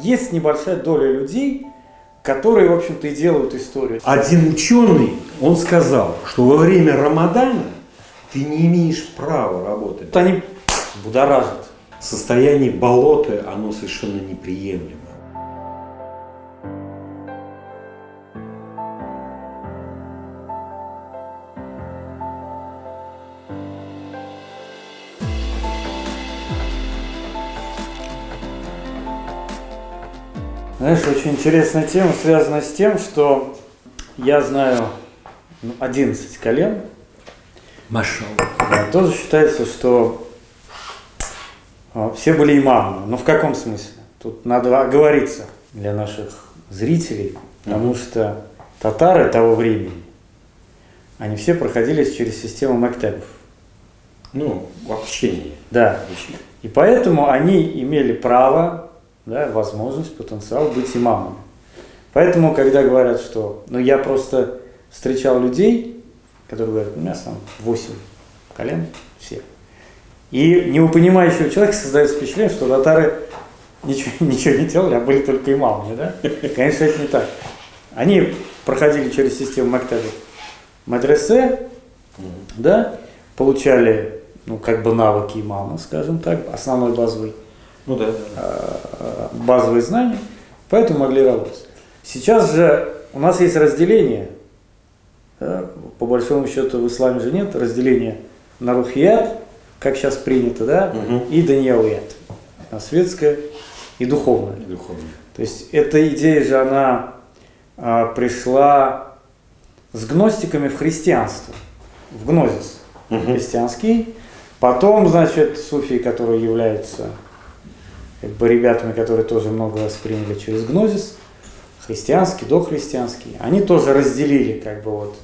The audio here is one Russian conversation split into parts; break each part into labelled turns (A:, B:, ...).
A: есть небольшая доля людей, которые, в общем-то, и делают историю.
B: Один ученый, он сказал, что во время Рамадана ты не имеешь права работать.
A: Вот они будоражат.
B: Состояние болота, оно совершенно неприемлемо.
A: Знаешь, очень интересная тема, связана с тем, что я знаю 11 колен.
B: Машалла.
A: Тоже считается, что все были имамами. Но в каком смысле? Тут надо оговориться для наших зрителей, потому что татары того времени, они все проходили через систему мектебов.
B: Ну, обучение.
A: Да. И поэтому они имели право, да, возможность, потенциал быть имамами. Поэтому, когда говорят, что... Ну, я просто встречал людей, которые говорят, у меня там 8 колен, все. И не у понимающего человека создается впечатление, что татары ничего не делали, а были только имамами, да? Конечно, это не так. Они проходили через систему мектебов медресе, да, получали, ну, как бы навыки имама, скажем так, основной базовый,
B: ну, да.
A: Базовые знания, поэтому могли работать. Сейчас же у нас есть разделение, да, по большому счету в исламе же нет разделения на рухият, как сейчас принято, да, и даньяуят, на светское и духовное. То есть эта идея же, она пришла с гностиками в христианство, в гнозис христианский. Потом, значит, суфии, которые являются как бы ребятами, которые тоже много восприняли через гнозис, христианский, дохристианский, они тоже разделили как бы вот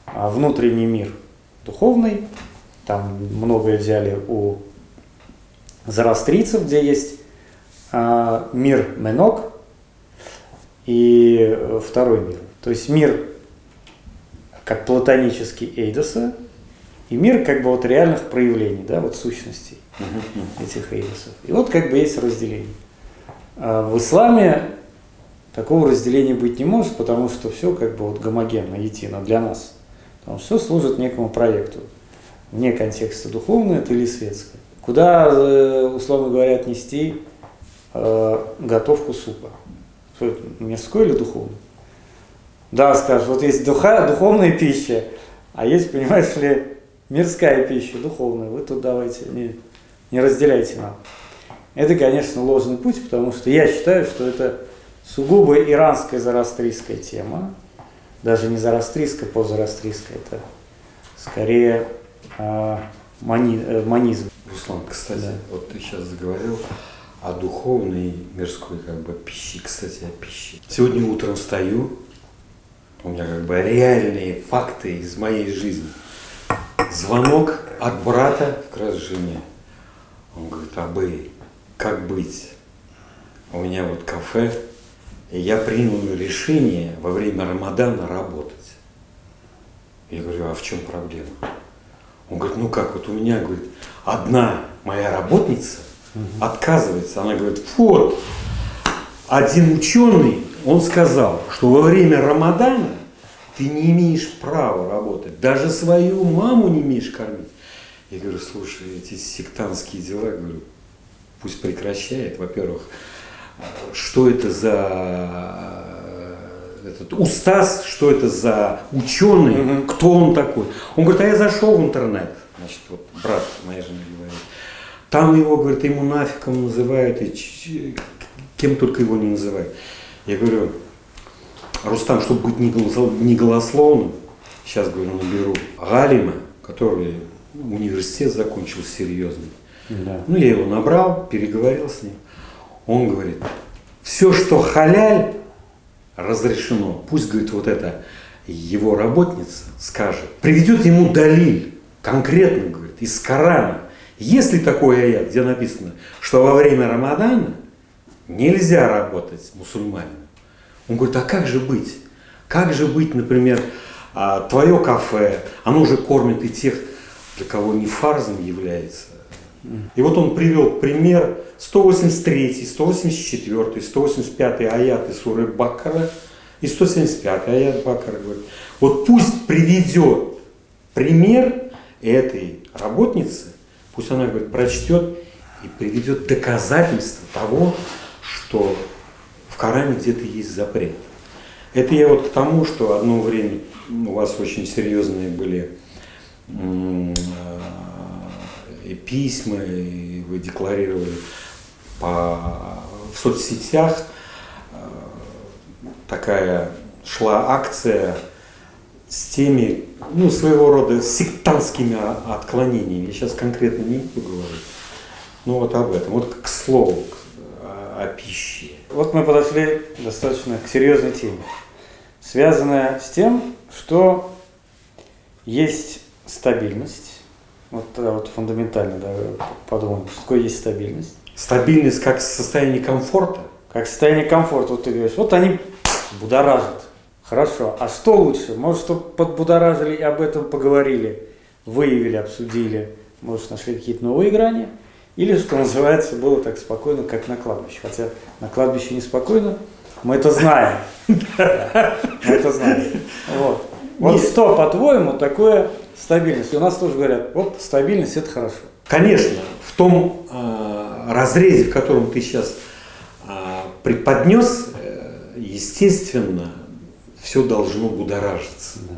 A: внутренний мир духовный, там многое взяли у зороастрийцев, где есть мир Менок и второй мир. То есть мир как платонический Эйдоса и мир как бы вот реальных проявлений, да, вот сущностей этих эйдосов. И вот как бы есть разделение. В исламе такого разделения быть не может, потому что все как бы вот гомогенно, едино для нас. Потому что все служит некому проекту. Вне контекста духовного это или светское. Куда, условно говоря, отнести готовку супа? Мирской или духовный? Да, скажешь, вот есть духовная пища, а есть, понимаешь ли, мирская пища, духовная. Вы тут давайте не разделяйте нам. Это, конечно, ложный путь, потому что я считаю, что это сугубо иранская зороастрийская тема. Даже не зороастрийская, позороастрийская. Это скорее манизм.
B: Руслан, кстати, вот ты сейчас заговорил о духовной мирской как бы пище. Кстати, о пище. Сегодня утром встаю, у меня как бы реальные факты из моей жизни. Звонок от брата как раз жене. Он говорит, Абэй, как быть? У меня вот кафе, и я принял решение во время Рамадана работать. Я говорю, а в чем проблема? Он говорит, ну как, вот у меня, говорит, одна моя работница отказывается. Она говорит, вот, один ученый, он сказал, что во время Рамадана ты не имеешь права работать, даже свою маму не имеешь кормить. Я говорю, слушай, эти сектантские дела, говорю, пусть прекращает. Во-первых, что это за этот устаз, что это за ученый, кто он такой? Он говорит, а я зашел в интернет, значит, вот брат моей жены говорит, там его, говорит, ему нафигом называют, и кем только его не называют. Я говорю, Рустам, чтобы быть не голословным, сейчас, говорю, наберу галима, который университет закончил серьезный. Да. Ну, я его набрал, переговорил с ним. Он говорит, все, что халяль, разрешено. Пусть, говорит, вот эта его работница скажет, приведет ему далиль, конкретно, говорит, из Корана. Есть ли такой аят, где написано, что во время Рамадана нельзя работать мусульманину? Он говорит, а как же быть? Как же быть, например, твое кафе, оно же кормит и тех, для кого не фарзом является И вот он привел пример 183, 184, 185 аяты суры Бакара и 175 аят Бакара. Говорит, вот пусть приведет пример этой работницы, пусть она, говорит, прочтет и приведет доказательства того, что в Коране где-то есть запрет. Это я вот к тому, что одно время у вас очень серьезные были и письма, и вы декларировали в соцсетях, такая шла акция с теми, своего рода сектантскими отклонениями. Я сейчас конкретно не буду говорить, но вот об этом. Вот к слову о пище.
A: Вот мы подошли достаточно к серьезной теме, связанная с тем, что есть стабильность. Вот тогда вот фундаментально, да, подумаем, что такое есть стабильность.
B: Стабильность как состояние комфорта?
A: Как состояние комфорта. Вот ты говоришь, вот они будоражат. Хорошо. А что лучше? Может, чтобы подбудоражили и об этом поговорили, выявили, обсудили, может, нашли какие-то новые грани? Или, что называется, было так спокойно, как на кладбище. Хотя на кладбище неспокойно, мы это знаем. Мы это знаем. Вот что, по-твоему, такое стабильность? И у нас тоже говорят, вот стабильность – это хорошо.
B: Конечно, в том разрезе, в котором ты сейчас преподнес, естественно, все должно будоражиться. Да.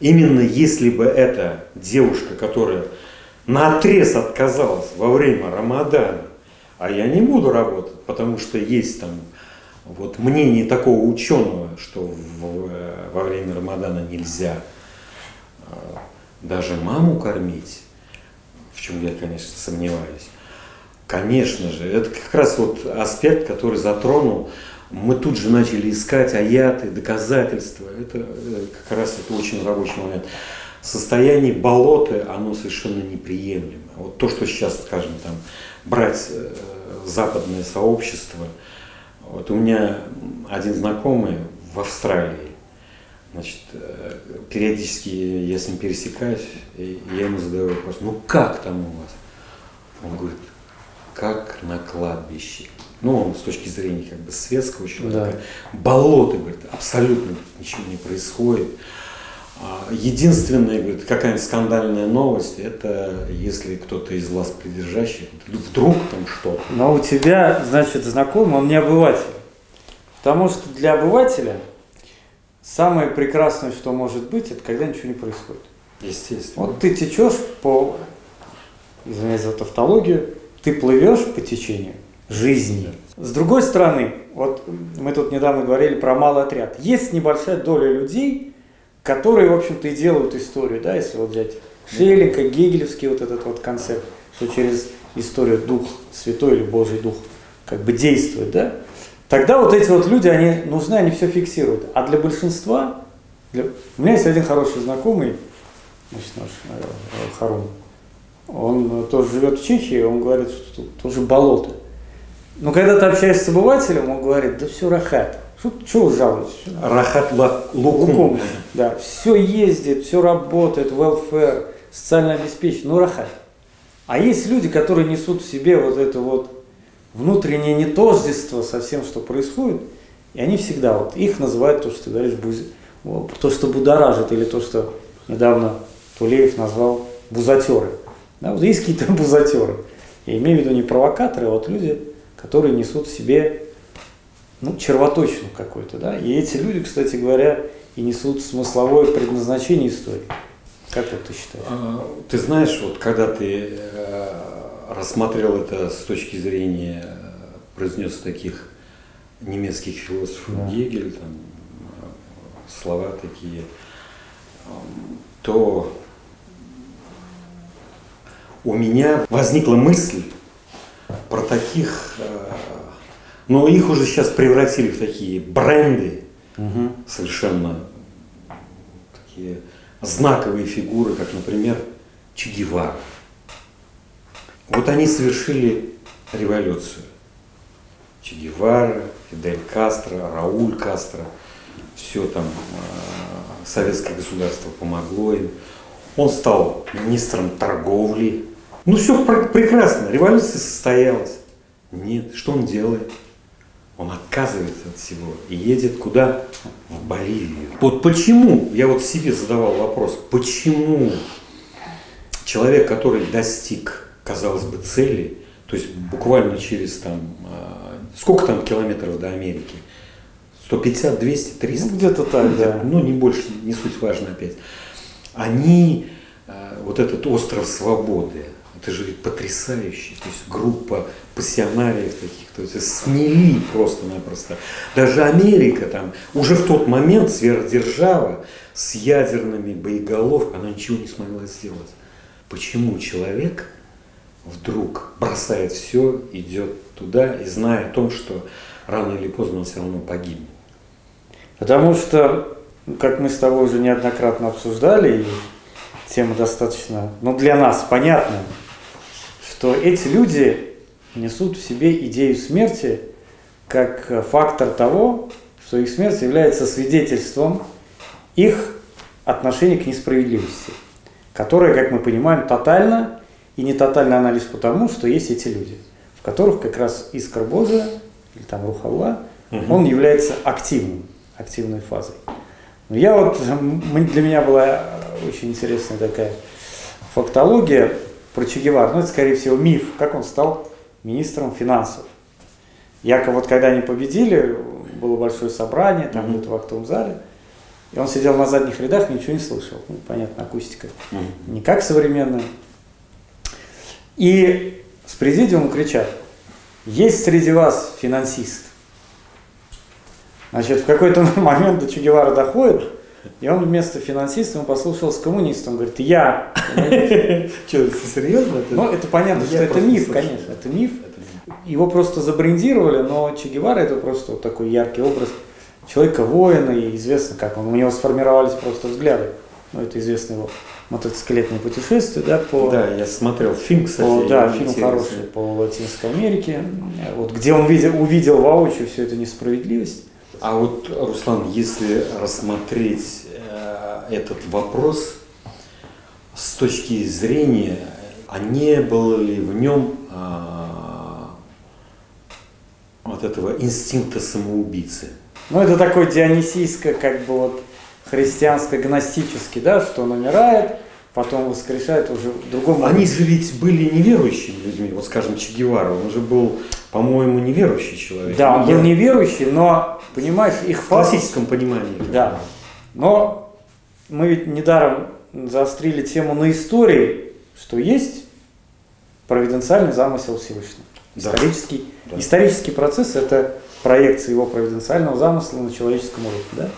B: Именно если бы эта девушка, которая наотрез отказалась во время Рамадана, а я не буду работать, потому что есть там вот мнение такого ученого, что во время Рамадана нельзя даже маму кормить, в чем я, конечно, сомневаюсь. Конечно же, это как раз вот аспект, который затронул. Мы тут же начали искать аяты, доказательства. Это как раз это очень рабочий момент. Состояние болота, оно совершенно неприемлемо. Вот то, что сейчас, скажем, там, брать западное сообщество. Вот у меня один знакомый в Австралии, значит, периодически я с ним пересекаюсь, и я ему задаю вопрос, как там у вас? Он говорит, как на кладбище. Он с точки зрения как бы светского человека, да. Болото, говорит, абсолютно ничего не происходит. Единственная, говорит, какая-нибудь скандальная новость, это если кто-то из власть придержащих, вдруг там что-то.
A: Но у тебя, значит, знакомый, он не обыватель. Потому что для обывателя самое прекрасное, что может быть, это когда ничего не происходит.
B: Естественно.
A: Вот ты течешь по, извиняюсь за тавтологию, ты плывешь по течению жизни. С другой стороны, вот мы тут недавно говорили про малый отряд. Есть небольшая доля людей, которые, в общем-то, и делают историю, да, если вот взять Шеллинга, гегелевский вот этот вот концепт, что через историю Дух Святой или Божий Дух как бы действует, да, тогда вот эти вот люди, они нужны, они все фиксируют. А для большинства, у меня есть один хороший знакомый, значит, наш Харун, он тоже живет в Чехии, он говорит, что тут тоже болото. Но когда ты общаешься с обывателем, он говорит, да все рахат. Что вы жалуетесь?
B: Рахат лукум.
A: Да, все ездит, все работает, welfare, социальное обеспечение, рахат. А есть люди, которые несут в себе вот это вот внутреннее нетождество со всем, что происходит, и они всегда, вот их называют то, что ты говоришь, то, что будоражит, или то, что недавно Тулеев назвал бузатеры. Да, вот есть какие-то бузатеры. Я имею в виду не провокаторы, а вот люди, которые несут в себе червоточину какой-то, да, и эти люди, кстати говоря, и несут смысловое предназначение истории. Как вот ты считаешь?
B: Ты знаешь, вот когда ты рассмотрел это с точки зрения, произнес таких немецких философов, да. Гегель, там, слова такие, то у меня возникла мысль про таких, но их уже сейчас превратили в такие бренды, совершенно такие знаковые фигуры, как, например, Че Гевара. Вот они совершили революцию. Че Гевара, Фидель Кастро, Рауль Кастро, все там, советское государство помогло им. Он стал министром торговли, Ну все прекрасно, революция состоялась. Нет, что он делает? Он отказывается от всего и едет куда? В Боливию. Вот почему, я вот себе задавал вопрос, почему человек, который достиг, казалось бы, цели, то есть буквально через там, сколько там километров до Америки? 150, 200, 300?
A: Ну, где-то так, да.
B: Ну, не больше, не суть важно опять. Они, вот этот остров свободы, это же потрясающе. То есть группа пассионариев таких, то есть смели просто-напросто. Даже Америка там, уже в тот момент сверхдержава с ядерными боеголовками, она ничего не смогла сделать. Почему человек вдруг бросает все, идет туда и зная о том, что рано или поздно он все равно погибнет?
A: Потому что, как мы с тобой уже неоднократно обсуждали, и тема достаточно, ну, для нас понятна, что эти люди несут в себе идею смерти как фактор того, что их смерть является свидетельством их отношения к несправедливости, которое, как мы понимаем, тотально и не тотальный анализ потому, что есть эти люди, в которых как раз искра Божия, или там Рух Аллах, он является активной фазой. Но для меня была очень интересная такая фактология про Че Гевару. Ну, это, скорее всего, миф, как он стал министром финансов. Якобы вот когда они победили, было большое собрание, там где-то в актовом зале, и он сидел на задних рядах, ничего не слышал. Ну, понятно, акустика не как современная. И с президиума кричат: есть среди вас финансист. Значит, в какой-то момент до Че Гевары доходит, и он вместо финансиста послушал с коммунистом, говорит: я.
B: Что, серьезно?
A: Ну, это понятно, что это миф, конечно, это миф. Его просто забрендировали, но Че Гевара это просто вот такой яркий образ человека-воина, и известно, как он, у него сформировались просто взгляды. Ну, это известно его мотоциклетное путешествие, да, по...
B: Да, я смотрел фильм, кстати.
A: Да, фильм хороший по Латинской Америке, вот, где он увидел воочию всю эту несправедливость.
B: А вот, Руслан, если рассмотреть этот вопрос с точки зрения, а не было ли в нем вот этого инстинкта самоубийцы?
A: Ну, это такой дионисийско, как бы вот христианско-гностический, да, что он умирает, потом воскрешает уже в другом...
B: Они же ведь были неверующими людьми, вот скажем, Че Гевара, он же был, по-моему, неверующий человек.
A: Да, он был неверующий, но, понимаешь, их...
B: В классическом понимании.
A: Да, но мы ведь недаром заострили тему на истории, что есть провиденциальный замысел Всевышнего.
B: Да.
A: Исторический процесс – это проекция его провиденциального замысла на человеческом уровне, да,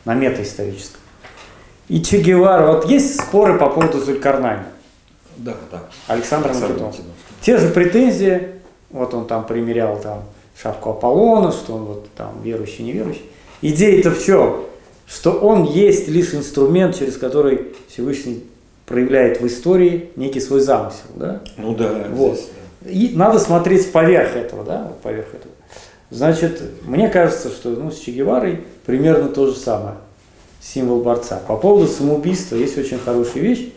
A: на метаисторическом. И Че Гевара, вот есть споры по поводу Зулькарнайна.
B: Да, да.
A: Александра Македонского. Те же претензии, вот он там примерял там шапку Аполлона, что он вот там верующий, неверующий. Идея-то в чем? Что он есть лишь инструмент, через который Всевышний проявляет в истории некий свой замысел, да?
B: Ну да.
A: Вот.
B: Здесь, да.
A: И надо смотреть поверх этого, да, вот поверх этого. Значит, мне кажется, что с Че Геварой примерно то же самое. Символ борца. По поводу самоубийства есть очень хорошая вещь.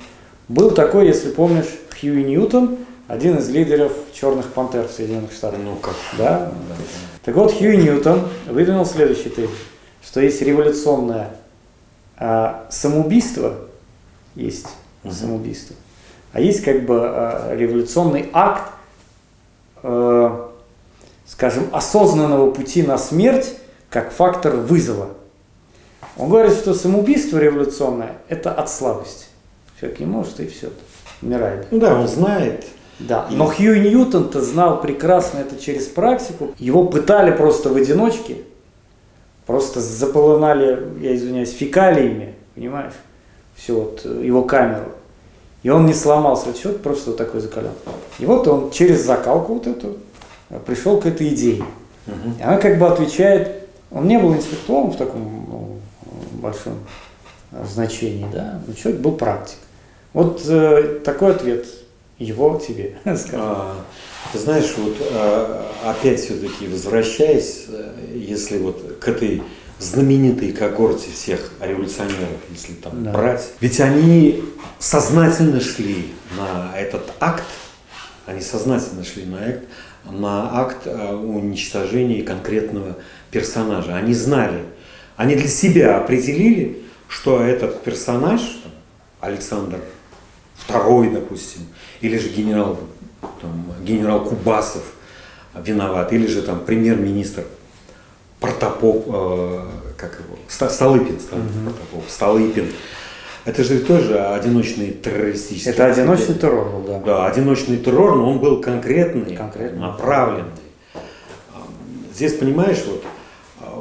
A: Был такой, если помнишь, Хьюи Ньютон, один из лидеров черных пантер в Соединенных Штатах.
B: Ну как?
A: Да? Так вот, Хьюи Ньютон выдвинул следующий тезис, что есть революционное самоубийство, есть самоубийство, а есть как бы революционный акт, скажем, осознанного пути на смерть как фактор вызова. Он говорит, что самоубийство революционное – это от слабости. Человек не может, и все, умирает.
B: Ну да, он знает.
A: Да, но Хьюи Ньютон-то знал прекрасно это через практику. Его пытали просто в одиночке, просто заполонали, я извиняюсь, фекалиями, понимаешь, всю вот его камеру. И он не сломался, человек просто вот такой закален. И вот он через закалку вот эту пришел к этой идее. И она как бы отвечает, он не был интеллектуалом в таком большом значении, да, но человек был практик. Вот такой ответ его тебе.
B: Ты знаешь, вот опять все-таки возвращаясь, если вот к этой знаменитой когорте всех революционеров, если там брать. Ведь они сознательно шли на этот акт, на акт уничтожения конкретного персонажа. Они знали, они для себя определили, что этот персонаж, Александр II, допустим, или же генерал Кубасов виноват, или же там премьер-министр Столыпин. Это же тоже одиночный террористический.
A: Это одиночный террор был, да.
B: Да, одиночный террор, но он был конкретный, направленный. Здесь, понимаешь, вот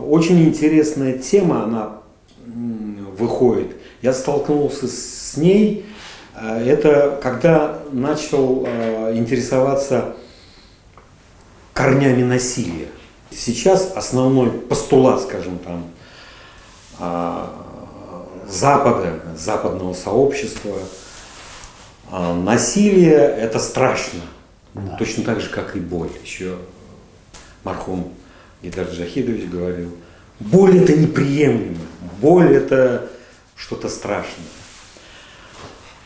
B: очень интересная тема, она выходит. Я столкнулся с ней, это когда начал интересоваться корнями насилия. Сейчас основной постулат, скажем там, западного сообщества, насилие – это страшно. Да. Точно так же, как и боль. Еще мархум Гейдар Джахидович говорил, боль – это неприемлемо, боль – это что-то страшное.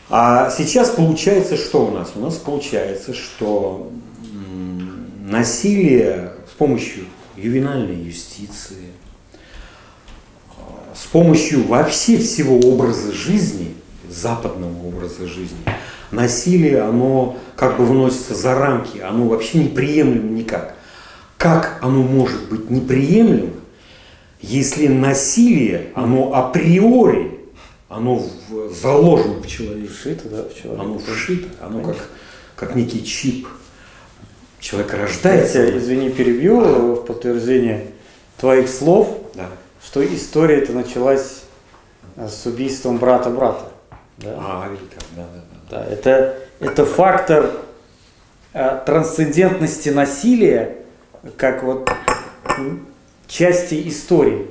B: А сейчас получается, что у нас? У нас получается, что насилие с помощью ювенальной юстиции, с помощью вообще всего образа жизни, западного образа жизни, насилие, оно как бы выносится за рамки, оно вообще неприемлемо никак. Как оно может быть неприемлемо, если насилие, оно априори, оно заложено в человеке?
A: Вшито, да, в человеке.
B: Оно вшито, оно как некий чип. Человек рождается.
A: Я тебя, извини, перебью в подтверждение твоих слов,
B: да,
A: что история эта началась с убийством брата.
B: Да?
A: Да, это фактор трансцендентности насилия, как вот части истории.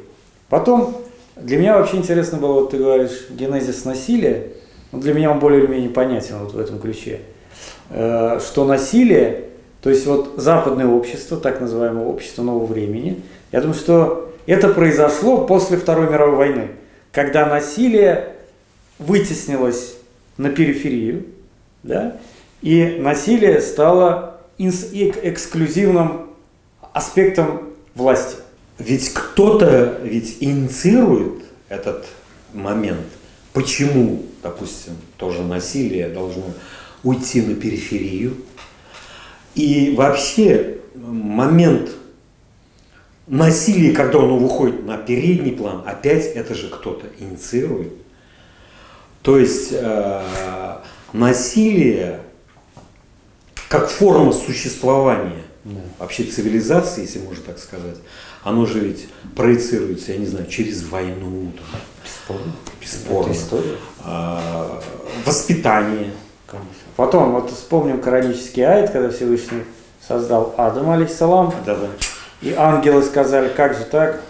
A: Потом, для меня вообще интересно было, вот ты говоришь, генезис насилия, но для меня он более или менее понятен вот в этом ключе, что насилие, то есть вот западное общество, так называемое общество нового времени, я думаю, что это произошло после Второй мировой войны, когда насилие вытеснилось на периферию, да, и насилие стало эксклюзивным аспектом власти.
B: Ведь кто-то инициирует этот момент. Почему, допустим, тоже насилие должно уйти на периферию? И вообще момент насилия, когда оно выходит на передний план, опять это же кто-то инициирует. То есть насилие как форма существования вообще цивилизации, если можно так сказать, оно же ведь проецируется, я не знаю, через войну, бесспорно. Воспитание.
A: Конечно. Потом, вот вспомним коранический аят, когда Всевышний создал Адам, алейхиссалам, и ангелы сказали, как же так,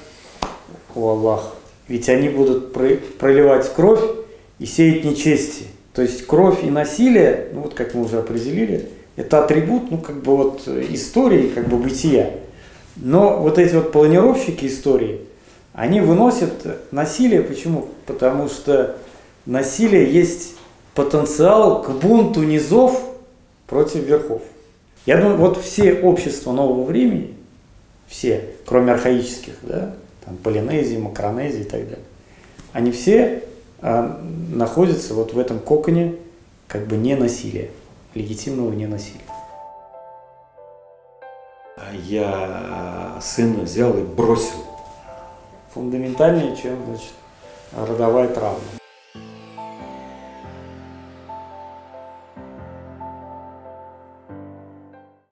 A: о Аллах, ведь они будут проливать кровь и сеять нечестие. То есть кровь и насилие, ну вот как мы уже определили, это атрибут, ну как бы вот истории, как бы бытия. Но вот эти вот планировщики истории, они выносят насилие. Почему? Потому что насилие есть потенциал к бунту низов против верхов. Я думаю, вот все общества нового времени, все, кроме архаических, да, там Полинезии, Макронезии и так далее, они все находятся вот в этом коконе как бы ненасилия, легитимного ненасилия.
B: Я сына взял и бросил.
A: Фундаментальнее, чем, значит, родовая травма.